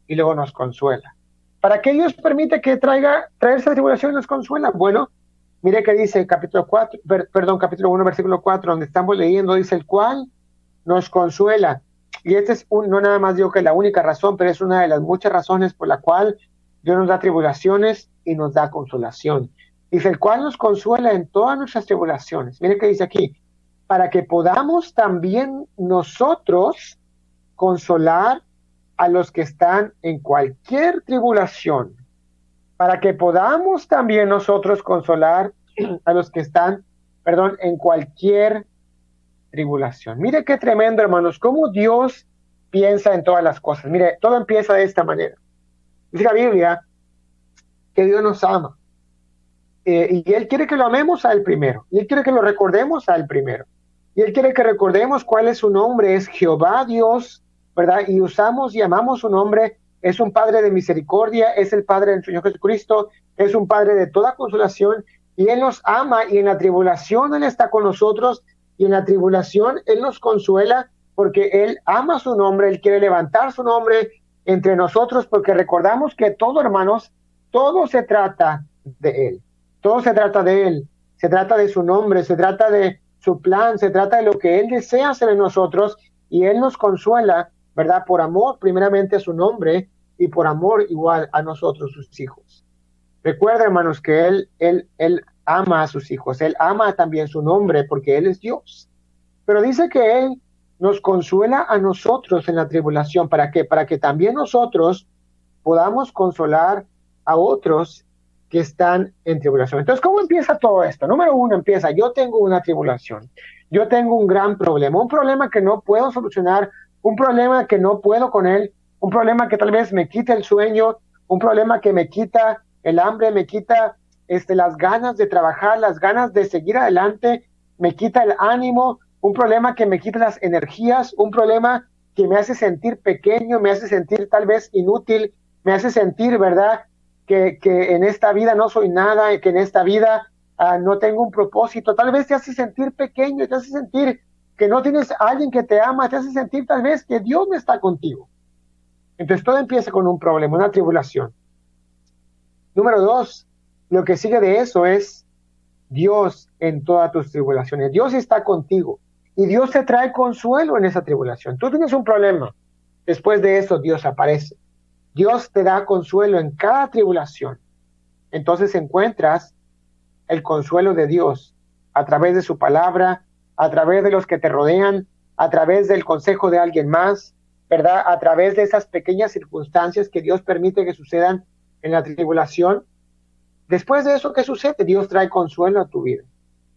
y luego nos consuela? ¿Para qué Dios permite que traer esa tribulación y nos consuela? Bueno, mire que dice capítulo 1, versículo 4, donde estamos leyendo, dice, el cual nos consuela. Y este es no nada más digo que la única razón, pero es una de las muchas razones por la cual Dios nos da tribulaciones y nos da consolación. Dice, el cual nos consuela en todas nuestras tribulaciones. Mire que dice aquí, para que podamos también nosotros consolar a los que están en cualquier tribulación, para que podamos también nosotros consolar a los que están, en cualquier tribulación. Mire qué tremendo, hermanos, cómo Dios piensa en todas las cosas. Mire, todo empieza de esta manera. Dice la Biblia que Dios nos ama. Y Él quiere que lo amemos a Él primero. Y Él quiere que lo recordemos a Él primero. Y Él quiere que recordemos cuál es su nombre. Es Jehová Dios, ¿verdad? Y usamos y amamos su nombre. Es un Padre de misericordia. Es el Padre del Señor Jesucristo. Es un Padre de toda consolación. Y Él nos ama. Y en la tribulación Él está con nosotros. Y en la tribulación Él nos consuela porque Él ama su nombre. Él quiere levantar su nombre entre nosotros porque recordamos que todo, hermanos, todo se trata de Él. Todo se trata de Él, se trata de su nombre, se trata de su plan, se trata de lo que Él desea hacer en nosotros y Él nos consuela, ¿verdad? Por amor primeramente a su nombre y por amor igual a nosotros, sus hijos. Recuerda, hermanos, que Él ama a sus hijos, Él ama también su nombre porque Él es Dios. Pero dice que Él nos consuela a nosotros en la tribulación. ¿Para qué? Para que también nosotros podamos consolar a otros que están en tribulación. Entonces, ¿cómo empieza todo esto? Número uno, empieza, yo tengo una tribulación, yo tengo un gran problema, un problema que no puedo solucionar, un problema que no puedo con él, un problema que tal vez me quita el sueño, un problema que me quita el hambre, me quita las ganas de trabajar, las ganas de seguir adelante, me quita el ánimo, un problema que me quita las energías, un problema que me hace sentir pequeño, me hace sentir tal vez inútil, me hace sentir, ¿verdad?, que en esta vida no soy nada, que en esta vida no tengo un propósito. Tal vez te hace sentir pequeño, te hace sentir que no tienes a alguien que te ama, te hace sentir tal vez que Dios no está contigo. Entonces todo empieza con un problema, una tribulación. Número dos, lo que sigue de eso es Dios en todas tus tribulaciones. Dios está contigo y Dios te trae consuelo en esa tribulación. Tú tienes un problema, después de eso Dios aparece. Dios te da consuelo en cada tribulación. Entonces encuentras el consuelo de Dios a través de su palabra, a través de los que te rodean, a través del consejo de alguien más, ¿verdad? A través de esas pequeñas circunstancias que Dios permite que sucedan en la tribulación. Después de eso, ¿qué sucede? Dios trae consuelo a tu vida.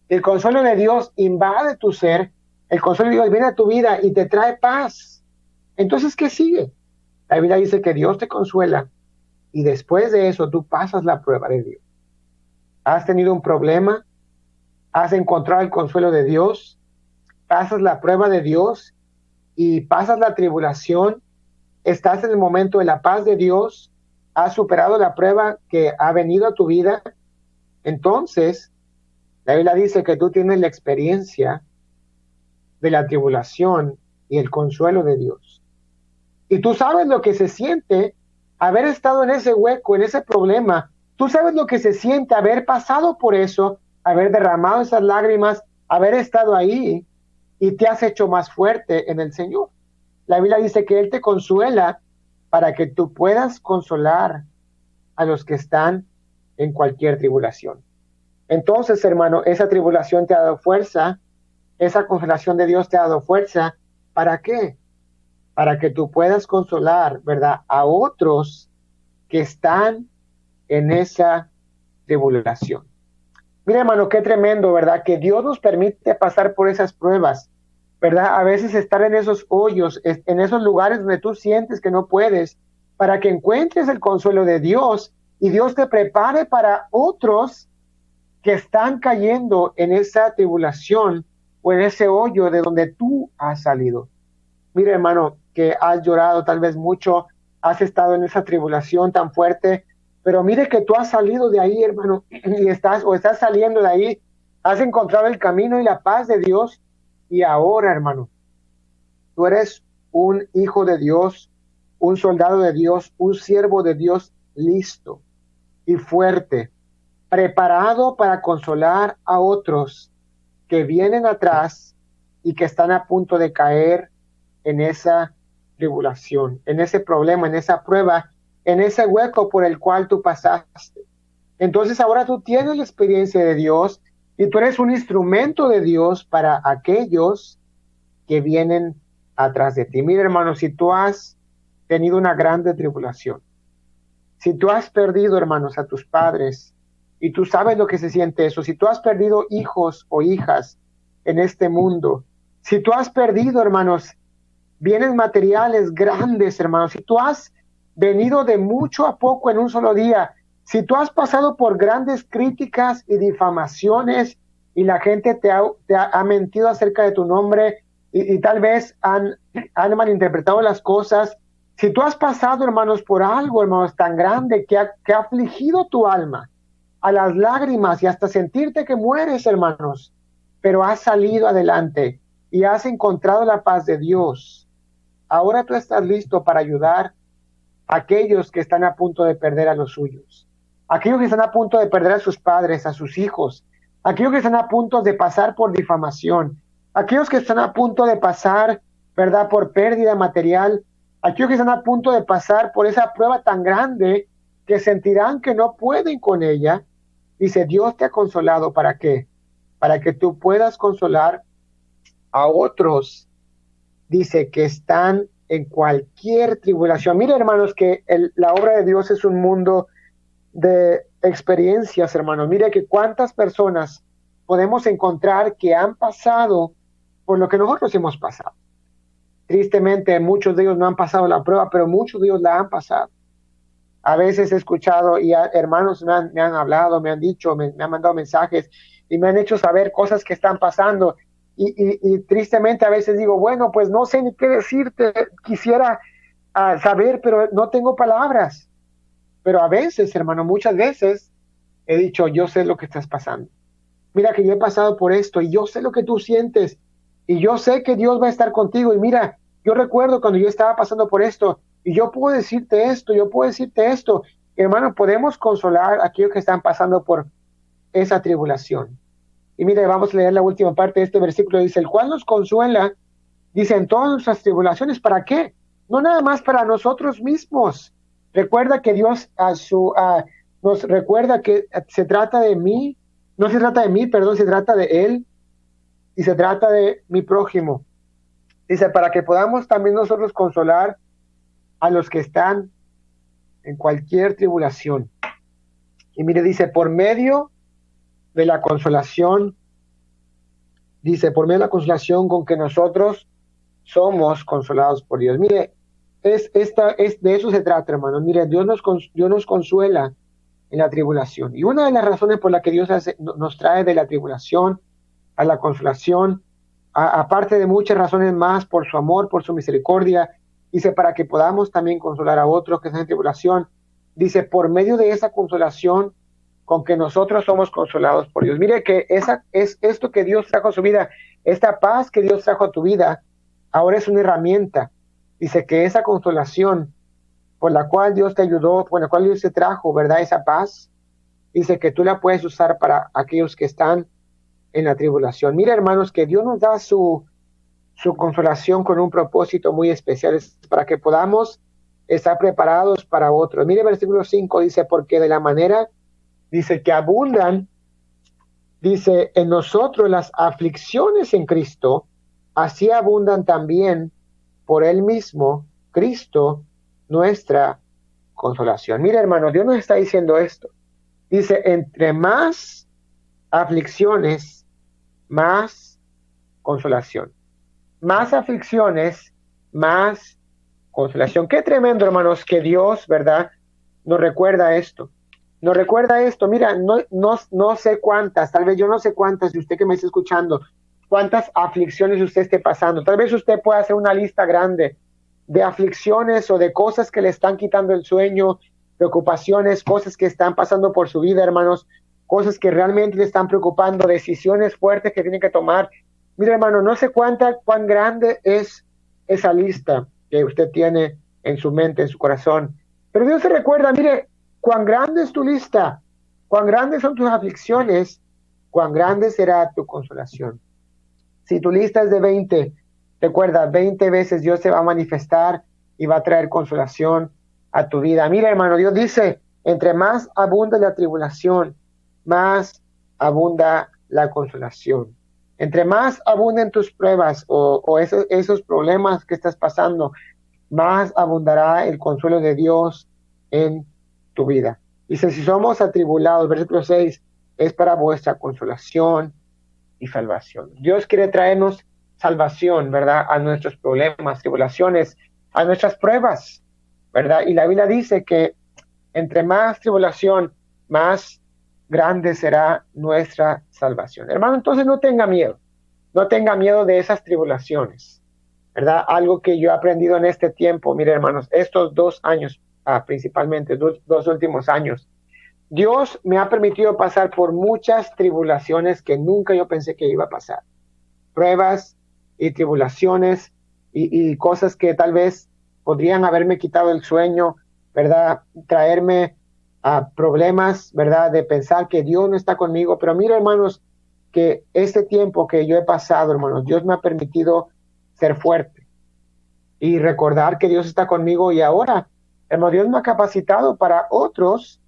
El consuelo de Dios invade tu ser, el consuelo de Dios viene a tu vida y te trae paz. Entonces, ¿qué sigue? La Biblia dice que Dios te consuela y después de eso tú pasas la prueba de Dios. Has tenido un problema, has encontrado el consuelo de Dios, pasas la prueba de Dios y pasas la tribulación, estás en el momento de la paz de Dios, has superado la prueba que ha venido a tu vida. Entonces, la Biblia dice que tú tienes la experiencia de la tribulación y el consuelo de Dios. Y tú sabes lo que se siente haber estado en ese hueco, en ese problema. Tú sabes lo que se siente haber pasado por eso, haber derramado esas lágrimas, haber estado ahí y te has hecho más fuerte en el Señor. La Biblia dice que Él te consuela para que tú puedas consolar a los que están en cualquier tribulación. Entonces, hermano, esa tribulación te ha dado fuerza, esa consolación de Dios te ha dado fuerza. ¿Para qué? Para que tú puedas consolar, ¿verdad?, a otros que están en esa tribulación. Mira, hermano, qué tremendo, ¿verdad? Que Dios nos permite pasar por esas pruebas, ¿verdad? A veces estar en esos hoyos, en esos lugares donde tú sientes que no puedes, para que encuentres el consuelo de Dios y Dios te prepare para otros que están cayendo en esa tribulación o en ese hoyo de donde tú has salido. Mira, hermano, que has llorado tal vez mucho, has estado en esa tribulación tan fuerte, pero mire que tú has salido de ahí, hermano, y estás saliendo de ahí, has encontrado el camino y la paz de Dios, y ahora, hermano, tú eres un hijo de Dios, un soldado de Dios, un siervo de Dios listo y fuerte, preparado para consolar a otros que vienen atrás y que están a punto de caer en esa tribulación, en ese problema, en esa prueba, en ese hueco por el cual tú pasaste. Entonces ahora tú tienes la experiencia de Dios y tú eres un instrumento de Dios para aquellos que vienen atrás de ti. Mira, hermano, si tú has tenido una grande tribulación, si tú has perdido, hermanos, a tus padres, y tú sabes lo que se siente eso, si tú has perdido hijos o hijas en este mundo, si tú has perdido, hermanos, bienes materiales grandes, hermanos, si tú has venido de mucho a poco en un solo día, si tú has pasado por grandes críticas y difamaciones y la gente te ha mentido acerca de tu nombre y tal vez han malinterpretado las cosas, si tú has pasado, hermanos, por algo, hermanos, tan grande que ha afligido tu alma a las lágrimas y hasta sentirte que mueres, hermanos, pero has salido adelante y has encontrado la paz de Dios, ahora tú estás listo para ayudar a aquellos que están a punto de perder a los suyos, aquellos que están a punto de perder a sus padres, a sus hijos, aquellos que están a punto de pasar por difamación, aquellos que están a punto de pasar, ¿verdad?, por pérdida material, aquellos que están a punto de pasar por esa prueba tan grande que sentirán que no pueden con ella. Dice, Dios te ha consolado, ¿para qué? Para que tú puedas consolar a otros, dice, que están en cualquier tribulación. Mira, hermanos, que la obra de Dios es un mundo de experiencias, hermanos. Mire que cuántas personas podemos encontrar que han pasado por lo que nosotros hemos pasado. Tristemente, muchos de ellos no han pasado la prueba, pero muchos de ellos la han pasado. A veces he escuchado y hermanos me han hablado, me han dicho, me han mandado mensajes y me han hecho saber cosas que están pasando. Y tristemente a veces digo, bueno, pues no sé ni qué decirte, quisiera saber, pero no tengo palabras. Pero a veces, hermano, muchas veces he dicho, yo sé lo que estás pasando. Mira que yo he pasado por esto y yo sé lo que tú sientes y yo sé que Dios va a estar contigo. Y mira, yo recuerdo cuando yo estaba pasando por esto y yo puedo decirte esto, yo puedo decirte esto. Hermano, podemos consolar a aquellos que están pasando por esa tribulación. Y mire, vamos a leer la última parte de este versículo. Dice, el cual nos consuela, dice, en todas nuestras tribulaciones. ¿Para qué? No nada más para nosotros mismos. Recuerda que Dios nos recuerda que se trata de mí, no se trata de mí, perdón, se trata de Él y se trata de mi prójimo. Dice, para que podamos también nosotros consolar a los que están en cualquier tribulación. Y mire, dice, por medio de la consolación, dice, por medio de la consolación con que nosotros somos consolados por Dios. Mire, de eso se trata, hermanos. Mire, Dios nos consuela en la tribulación. Y una de las razones por la que Dios nos trae de la tribulación a la consolación, aparte de muchas razones más, por su amor, por su misericordia, dice, para que podamos también consolar a otros que están en tribulación. Dice, por medio de esa consolación con que nosotros somos consolados por Dios. Mire que es esto que Dios trajo a su vida, esta paz que Dios trajo a tu vida, ahora es una herramienta. Dice que esa consolación por la cual Dios te ayudó, por la cual Dios te trajo, ¿verdad? Esa paz, dice que tú la puedes usar para aquellos que están en la tribulación. Mira, hermanos, que Dios nos da su consolación con un propósito muy especial, es para que podamos estar preparados para otros. Mire el versículo 5, dice, porque de la manera, dice, que abundan, dice, en nosotros las aflicciones en Cristo, así abundan también por Él mismo, Cristo, nuestra consolación. Mira, hermano, Dios nos está diciendo esto. Dice, entre más aflicciones, más consolación. Más aflicciones, más consolación. Qué tremendo, hermanos, que Dios, ¿verdad?, nos recuerda esto. Nos recuerda esto. Mira, no sé cuántas, tal vez yo no sé cuántas, de usted que me está escuchando, cuántas aflicciones usted esté pasando. Tal vez usted pueda hacer una lista grande de aflicciones o de cosas que le están quitando el sueño, preocupaciones, cosas que están pasando por su vida, hermanos, cosas que realmente le están preocupando, decisiones fuertes que tiene que tomar. Mira, hermano, no sé cuán grande es esa lista que usted tiene en su mente, en su corazón. Pero Dios se recuerda, mire, cuán grande es tu lista, cuán grandes son tus aflicciones, cuán grande será tu consolación. Si tu lista es de 20, recuerda, 20 veces Dios se va a manifestar y va a traer consolación a tu vida. Mira, hermano, Dios dice, entre más abunda la tribulación, más abunda la consolación. Entre más abunden tus pruebas o esos problemas que estás pasando, más abundará el consuelo de Dios en tu vida. Dice, si somos atribulados, versículo 6, es para vuestra consolación y salvación. Dios quiere traernos salvación, ¿verdad?, a nuestros problemas, tribulaciones, a nuestras pruebas, ¿verdad? Y la Biblia dice que entre más tribulación, más grande será nuestra salvación. Hermano, entonces no tenga miedo de esas tribulaciones, ¿verdad? Algo que yo he aprendido en este tiempo, mire, hermanos, estos 2 años, principalmente, dos últimos años, Dios me ha permitido pasar por muchas tribulaciones que nunca yo pensé que iba a pasar. Pruebas y tribulaciones y cosas que tal vez podrían haberme quitado el sueño, ¿verdad? Traerme a problemas, ¿verdad? De pensar que Dios no está conmigo. Pero mira, hermanos, que este tiempo que yo he pasado, hermanos, Dios me ha permitido ser fuerte y recordar que Dios está conmigo. Y ahora, hermano, Dios me ha capacitado para otros,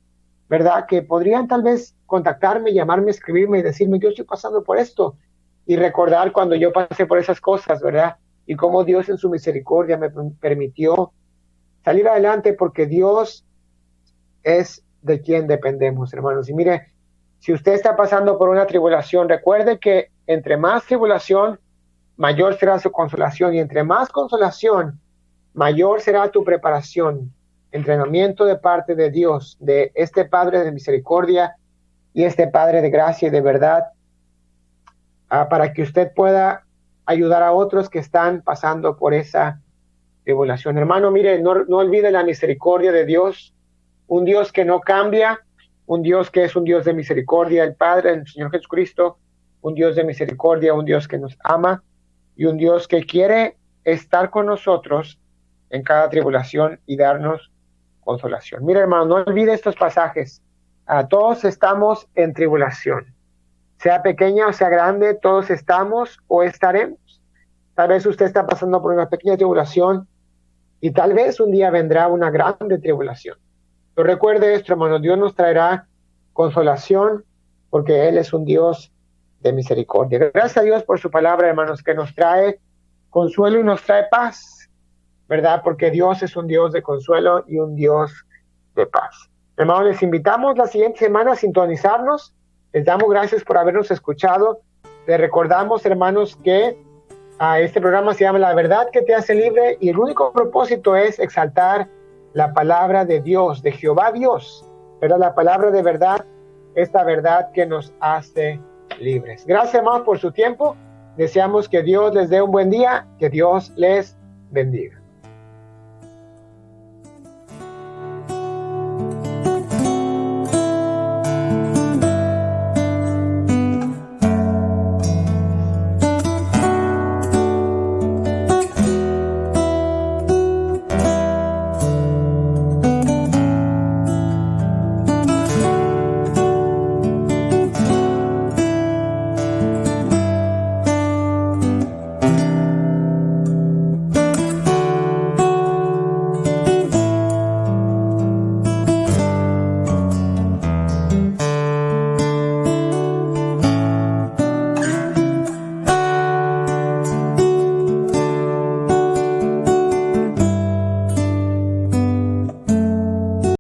¿verdad?, que podrían tal vez contactarme, llamarme, escribirme y decirme, yo estoy pasando por esto. Y recordar cuando yo pasé por esas cosas, ¿verdad? Y cómo Dios en su misericordia me permitió salir adelante, porque Dios es de quien dependemos, hermanos. Y mire, si usted está pasando por una tribulación, recuerde que entre más tribulación, mayor será su consolación. Y entre más consolación, mayor será tu preparación, entrenamiento de parte de Dios, de este Padre de misericordia y este Padre de gracia y de verdad, para que usted pueda ayudar a otros que están pasando por esa tribulación. Hermano, mire, no olvide la misericordia de Dios, un Dios que no cambia, un Dios que es un Dios de misericordia, el Padre, el Señor Jesucristo, un Dios de misericordia, un Dios que nos ama y un Dios que quiere estar con nosotros en cada tribulación y darnos consolación. Mire, hermano, no olvide estos pasajes. Todos estamos en tribulación. Sea pequeña o sea grande, todos estamos o estaremos. Tal vez usted está pasando por una pequeña tribulación y tal vez un día vendrá una grande tribulación. Pero recuerde esto, hermano, Dios nos traerá consolación porque Él es un Dios de misericordia. Gracias a Dios por su palabra, hermanos, que nos trae consuelo y nos trae paz, ¿verdad? Porque Dios es un Dios de consuelo y un Dios de paz. Hermanos, les invitamos la siguiente semana a sintonizarnos. Les damos gracias por habernos escuchado. Les recordamos, hermanos, que este programa se llama La Verdad que te hace libre y el único propósito es exaltar la palabra de Dios, de Jehová Dios, ¿verdad? La palabra de verdad, esta verdad que nos hace libres. Gracias, hermanos, por su tiempo. Deseamos que Dios les dé un buen día, que Dios les bendiga.